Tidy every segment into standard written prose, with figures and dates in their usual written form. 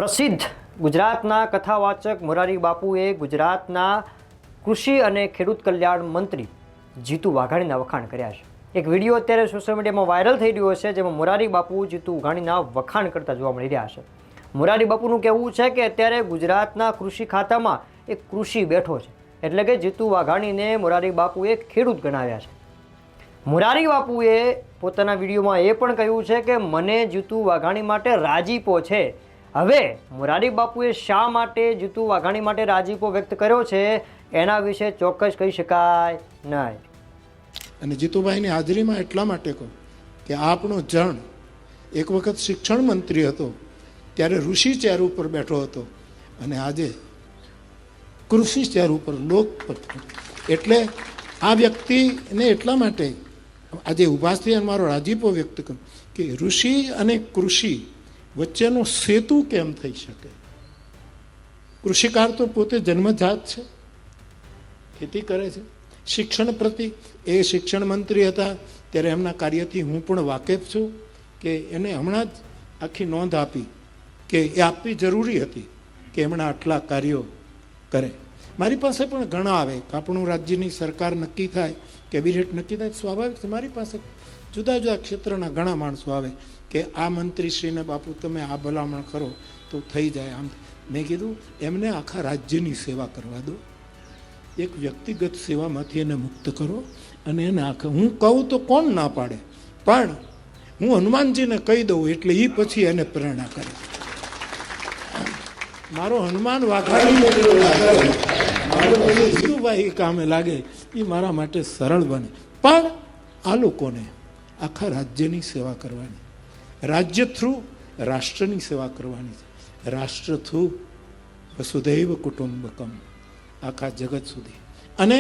પ્રસિદ્ધ ગુજરાતના કથાવાચક મોરારી બાપુએ ગુજરાતના કૃષિ અને ખેડૂત કલ્યાણ મંત્રી જીતુ વાઘાણીના વખાણ કર્યા છે। એક વિડીયો અત્યારે સોશિયલ મીડિયામાં વાયરલ થઈ રહ્યો છે, જેમાં મોરારી બાપુ જીતુ વાઘાણીના વખાણ કરતા જોવા મળી રહ્યા છે। મોરારી બાપુનું કહેવું છે કે અત્યારે ગુજરાતના કૃષિ ખાતામાં એક કૃષિ બેઠો છે, એટલે કે જીતુ વાઘાણીને મોરારી બાપુએ ખેડૂત ગણાવ્યા છે। મોરારી બાપુએ પોતાના વિડીયોમાં એ પણ કહ્યું છે કે મને જીતુ વાઘાણી માટે રાજીપો છે। હવે મોરારી બાપુએ શા માટે જીતુ વાઘાણી માટે રાજીપો વ્યક્ત કર્યો છે એના વિશે ચોક્કસ કહી શકાય નહીં। અને જીતુભાઈની હાજરીમાં એટલા માટે કહું કે આપણો જણ એક વખત શિક્ષણ મંત્રી હતો, ત્યારે ઋષિ ચેર ઉપર બેઠો હતો અને આજે કૃષિ ચેર ઉપર લોકપતિ। એટલે આ વ્યક્તિને એટલા માટે આજે ઊભા થઈ અને મારો રાજીપો વ્યક્ત કરું કે ઋષિ અને કૃષિ વચ્ચેનો સેતુ કેમ થઈ શકે। કૃષિકાર તો પોતે જન્મજાત છે, ખેતી કરે છે। શિક્ષણ પ્રતિ એ શિક્ષણ મંત્રી હતા ત્યારે એમના કાર્યથી હું પણ વાકેફ છું કે એને હમણાં જ આખી નોંધ આપી કે એ આપવી જરૂરી હતી કે એમણે આટલા કાર્યો કરે। મારી પાસે પણ ઘણા આવે, આપણું રાજ્યની સરકાર નક્કી થાય, કેબિનેટ નક્કી થાય, સ્વાભાવિક છે મારી પાસે જુદા જુદા ક્ષેત્રના ઘણા માણસો આવે કે આ મંત્રીશ્રીને બાપુ તમે આ ભલામણ કરો તો થઈ જાય। આમ મેં કીધું એમને આખા રાજ્યની સેવા કરવા દો, એક વ્યક્તિગત સેવામાંથી એને મુક્ત કરો અને એને આખા હું કહું તો કોણ ના પાડે, પણ હું હનુમાનજીને કહી દઉં એટલે એ પછી એને પ્રેરણા કરે। મારો હનુમાન વાઘાણી કામે લાગે એ મારા માટે સરળ બને, પણ આ લોકોને આખા રાજ્યની સેવા કરવાની, રાજ્ય થ્રુ રાષ્ટ્રની સેવા કરવાની છે, રાષ્ટ્ર થ્રુ વસુધૈવ કુટુંબકમ આખા જગત સુધી। અને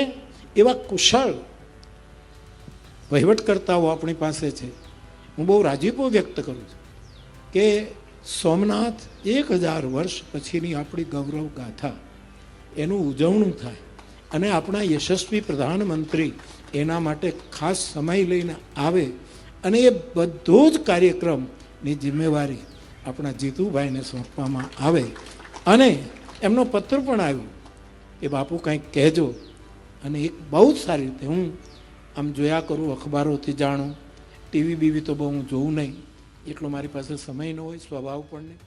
એવા કુશળ વહીવટકર્તાઓ આપણી પાસે છે। હું બહુ રાજીપો વ્યક્ત કરું છું કે સોમનાથ 1000 વર્ષ પછીની આપણી ગૌરવ ગાથા એનું ઉજવણું થાય અને આપણા યશસ્વી પ્રધાનમંત્રી એના માટે ખાસ સમય લઈને આવે અને એ બધો જ કાર્યક્રમની જિમ્મેવારી આપણા જીતુભાઈને સોંપવામાં આવે। અને એમનો પત્ર પણ આવ્યો કે બાપુ કંઈક કહેજો, અને એક બહુ જ સારી રીતે હું આમ જોયા કરું, અખબારોથી જાણું, ટીવી બીવી તો બહુ હું જોઉં નહીં, એટલો મારી પાસે સમય ન હોય, સ્વભાવ પણ નહીં।